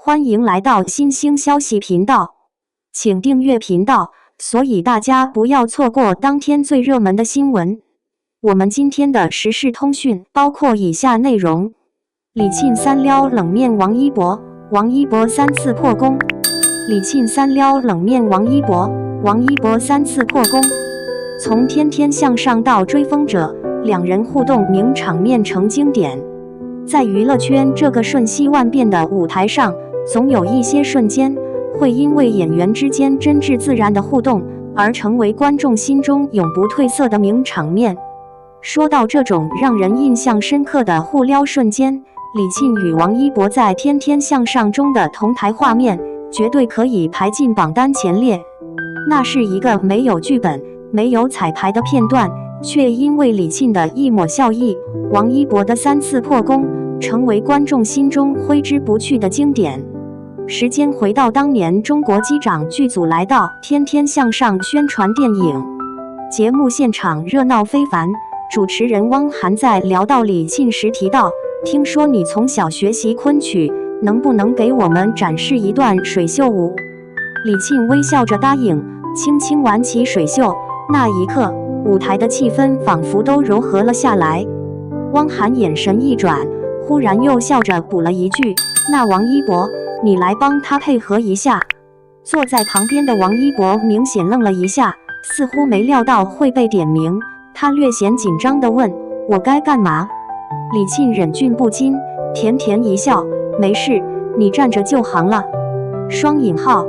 欢迎来到新兴消息频道，请订阅频道，所以大家不要错过当天最热门的新闻。我们今天的时事通讯包括以下内容：李沁三撩冷面王一博，王一博3次破功；李沁三撩冷面王一博，王一博3次破功。从天天向上到追风者，两人互动名场面成经典。在娱乐圈这个瞬息万变的舞台上，总有一些瞬间会因为演员之间真挚自然的互动而成为观众心中永不褪色的名场面。说到这种让人印象深刻的互撩瞬间，李沁与王一博在《天天向上》中的同台画面绝对可以排进榜单前列。那是一个没有剧本、没有彩排的片段，却因为李沁的一抹笑意，王一博的3次破功，成为观众心中挥之不去的经典。时间回到当年，中国机长剧组来到《天天向上》宣传电影，节目现场热闹非凡。主持人汪涵在聊到李沁时提到，听说你从小学习昆曲，能不能给我们展示一段水袖舞？李沁微笑着答应，轻轻挽起水袖，那一刻，舞台的气氛仿佛都柔和了下来。汪涵眼神一转，忽然又笑着补了一句：“那王一博，你来帮他配合一下。”坐在旁边的王一博明显愣了一下，似乎没料到会被点名。他略显紧张地问：“我该干嘛？”李沁忍俊不禁，甜甜一笑：“没事，你站着就行了。”双引号，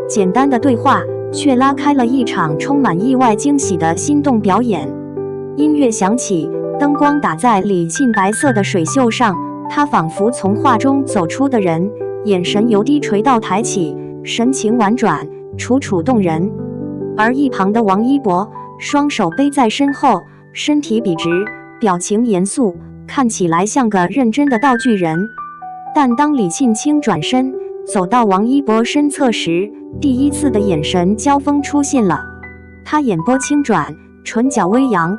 简单的对话却拉开了一场充满意外惊喜的心动表演。音乐响起，灯光打在李沁白色的水袖上，她仿佛从画中走出的人，眼神由低垂到抬起，神情婉转，楚楚动人。而一旁的王一博双手背在身后，身体笔直，表情严肃，看起来像个认真的道具人。但当李沁轻转身走到王一博身侧时，第一次的眼神交锋出现了。他眼波轻转，唇角微扬。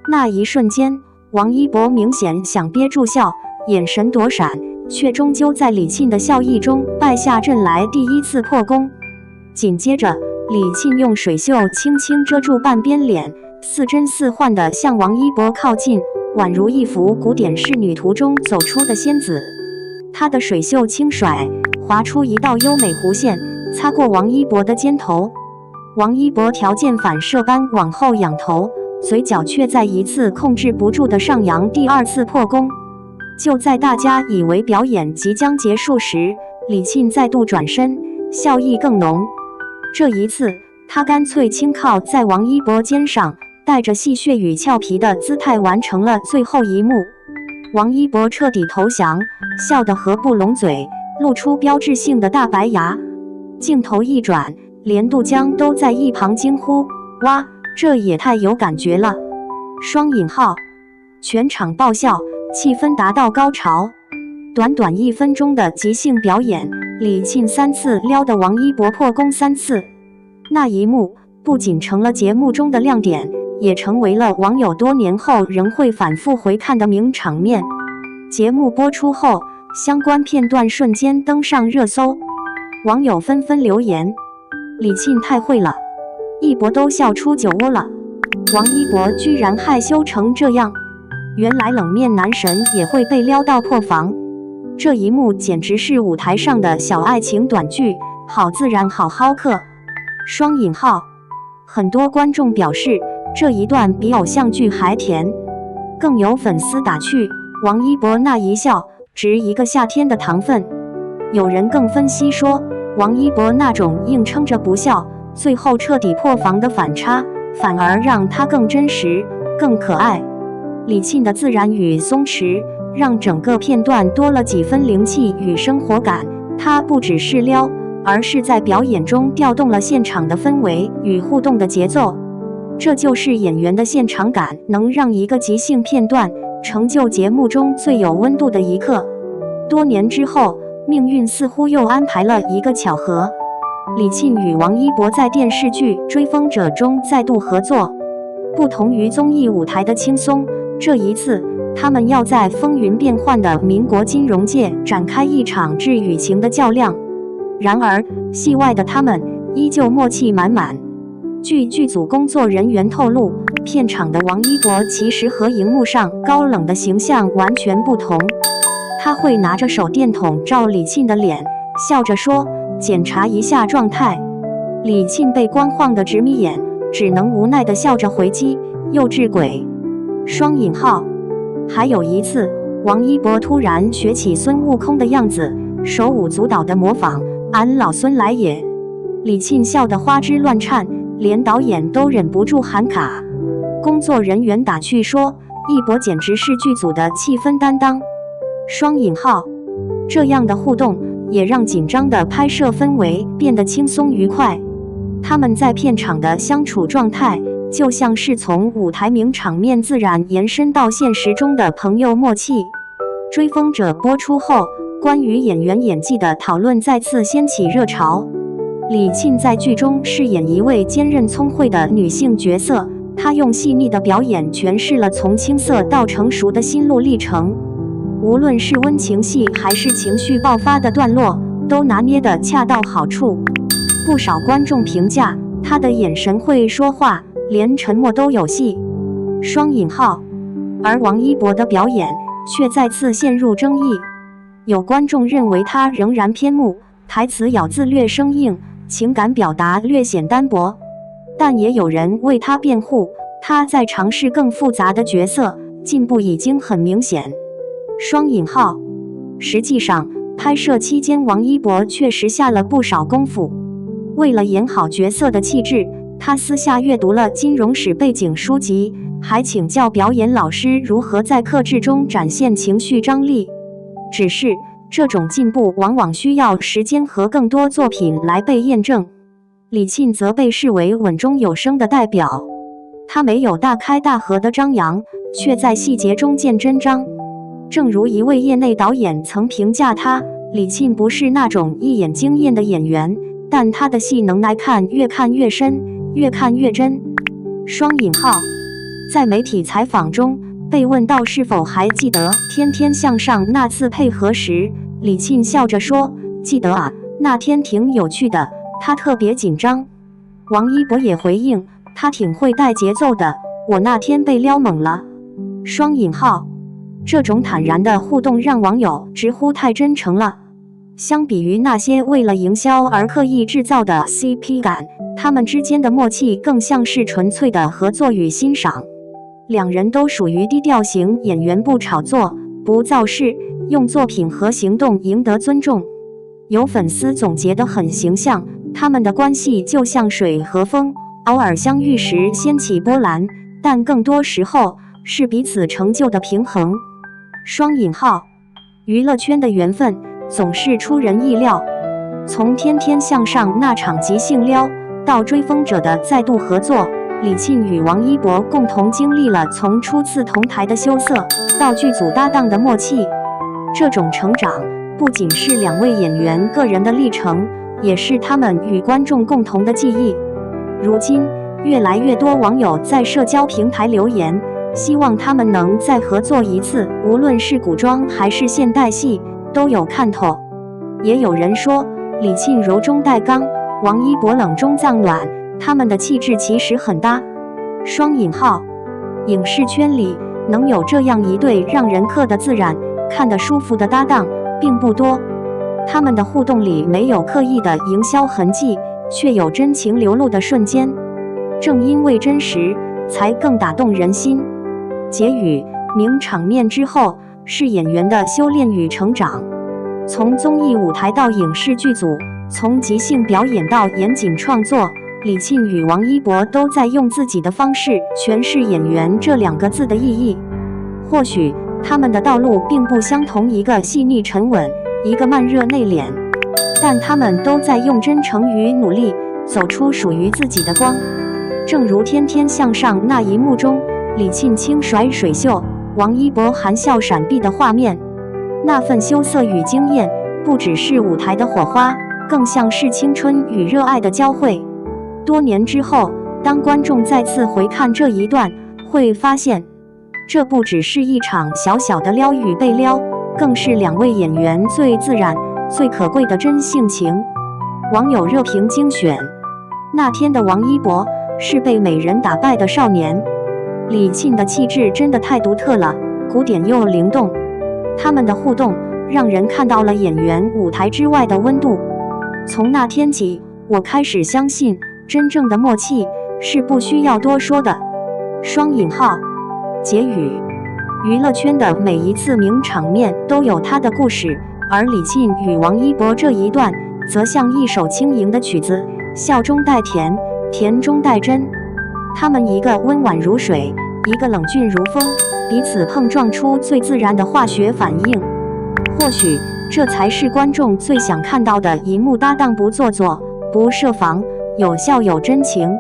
那一瞬间，王一博明显想憋住笑，眼神躲闪，却终究在李沁的笑意中败下阵来，第一次破功。紧接着，李沁用水袖轻轻遮住半边脸，似真似幻地向王一博靠近，宛如一幅古典仕女图中走出的仙子。她的水袖轻甩，划出一道优美弧线，擦过王一博的肩头。王一博条件反射般往后仰头，嘴角却再一次控制不住的上扬，第2次破功。就在大家以为表演即将结束时，李沁再度转身，笑意更浓。这一次，他干脆轻靠在王一博肩上，带着戏谑与俏皮的姿态完成了最后一幕。王一博彻底投降，笑得合不拢嘴，露出标志性的大白牙。镜头一转，连杜江都在一旁惊呼：“哇，这也太有感觉了！”双引号，全场爆笑，气氛达到高潮。短短1分钟的即兴表演，李沁3次撩的王一博破功3次。那一幕不仅成了节目中的亮点，也成为了网友多年后仍会反复回看的名场面。节目播出后，相关片段瞬间登上热搜，网友纷纷留言：“李沁太会了，一博都笑出酒窝了，王一博居然害羞成这样，原来冷面男神也会被撩到破防。”这一幕简直是舞台上的小爱情短剧，好自然，好好嗑。双引号，很多观众表示这一段比偶像剧还甜，更有粉丝打趣：“王一博那一笑，值一个夏天的糖分。”有人更分析说，王一博那种硬撑着不笑，最后彻底破防的反差，反而让他更真实、更可爱。李沁的自然与松弛，让整个片段多了几分灵气与生活感。他不只是撩，而是在表演中调动了现场的氛围与互动的节奏。这就是演员的现场感，能让一个即兴片段成就节目中最有温度的一刻。多年之后，命运似乎又安排了一个巧合，李沁与王一博在电视剧《追风者》中再度合作。不同于综艺舞台的轻松，这一次他们要在风云变幻的民国金融界展开一场智与情的较量。然而，戏外的他们依旧默契满满。据剧组工作人员透露，片场的王一博其实和荧幕上高冷的形象完全不同。他会拿着手电筒照李沁的脸，笑着说：“检查一下状态。”李沁被光晃得直眯眼，只能无奈地笑着回击：“幼稚鬼。”双引号。还有一次，王一博突然学起孙悟空的样子，手舞足蹈地模仿：“俺老孙来也！”李沁笑得花枝乱颤，连导演都忍不住喊卡。工作人员打趣说：“一博简直是剧组的气氛担当。”双引号。这样的互动也让紧张的拍摄氛围变得轻松愉快。他们在片场的相处状态，就像是从舞台名场面自然延伸到现实中的朋友默契。追风者播出后，关于演员演技的讨论再次掀起热潮。李沁在剧中饰演一位坚韧聪慧的女性角色，她用细腻的表演诠释了从青涩到成熟的心路历程。无论是温情戏还是情绪爆发的段落，都拿捏得恰到好处。不少观众评价她的眼神会说话，连沉默都有戏。双引号。而王一博的表演却再次陷入争议，有观众认为他仍然偏木，台词咬字略生硬，情感表达略显单薄，但也有人为他辩护，他在尝试更复杂的角色，进步已经很明显。双引号。实际上，拍摄期间王一博确实下了不少功夫。为了演好角色的气质，他私下阅读了金融史背景书籍，还请教表演老师如何在克制中展现情绪张力。只是，这种进步往往需要时间和更多作品来被验证。李沁则被视为稳中有升的代表，他没有大开大合的张扬，却在细节中见真章。正如一位业内导演曾评价他，李沁不是那种一眼惊艳的演员，但他的戏能耐看越看越深，越看越真。双引号。在媒体采访中，被问到是否还记得《天天向上》那次配合时，李沁笑着说：“记得啊，那天挺有趣的，他特别紧张。”王一博也回应：“他挺会带节奏的，我那天被撩猛了。”双引号。这种坦然的互动让网友直呼太真诚了。相比于那些为了营销而刻意制造的 CP 感，他们之间的默契更像是纯粹的合作与欣赏。两人都属于低调型演员，不炒作，不造势，用作品和行动赢得尊重。有粉丝总结得很形象，他们的关系就像水和风，偶尔相遇时掀起波澜，但更多时候是彼此成就的平衡。双引号。娱乐圈的缘分总是出人意料，从天天向上那场即兴撩，到追风者的再度合作，李沁与王一博共同经历了从初次同台的羞涩，到剧组搭档的默契。这种成长不仅是两位演员个人的历程，也是他们与观众共同的记忆。如今，越来越多网友在社交平台留言，希望他们能再合作一次，无论是古装还是现代戏，都有看头。也有人说，李沁柔中带刚，王一博冷中藏暖，他们的气质其实很搭。双引号。影视圈里能有这样一对让人刻得自然、看得舒服的搭档并不多，他们的互动里没有刻意的营销痕迹，却有真情流露的瞬间。正因为真实，才更打动人心。结语：名场面之后是演员的修炼与成长。从综艺舞台到影视剧组，从即兴表演到严谨创作，李沁与王一博都在用自己的方式诠释演员这两个字的意义。或许他们的道路并不相同，一个细腻沉稳，一个慢热内敛，但他们都在用真诚与努力走出属于自己的光。正如《天天向上》那一幕中，李沁轻甩水袖，王一博含笑闪避的画面，那份羞涩与惊艳，不只是舞台的火花，更像是青春与热爱的交汇。多年之后，当观众再次回看这一段，会发现这不只是一场小小的撩与被撩，更是两位演员最自然、最可贵的真性情。网友热评精选：那天的王一博是被美人打败的少年，李沁的气质真的太独特了，古典又灵动。他们的互动让人看到了演员舞台之外的温度。从那天起，我开始相信，真正的默契是不需要多说的。双引号结语：娱乐圈的每一次名场面都有它的故事，而李沁与王一博这一段则像一首轻盈的曲子，笑中带甜，甜中带真。他们一个温婉如水，一个冷峻如风，彼此碰撞出最自然的化学反应。或许这才是观众最想看到的一幕搭档，不做作，不设防，有笑有真情。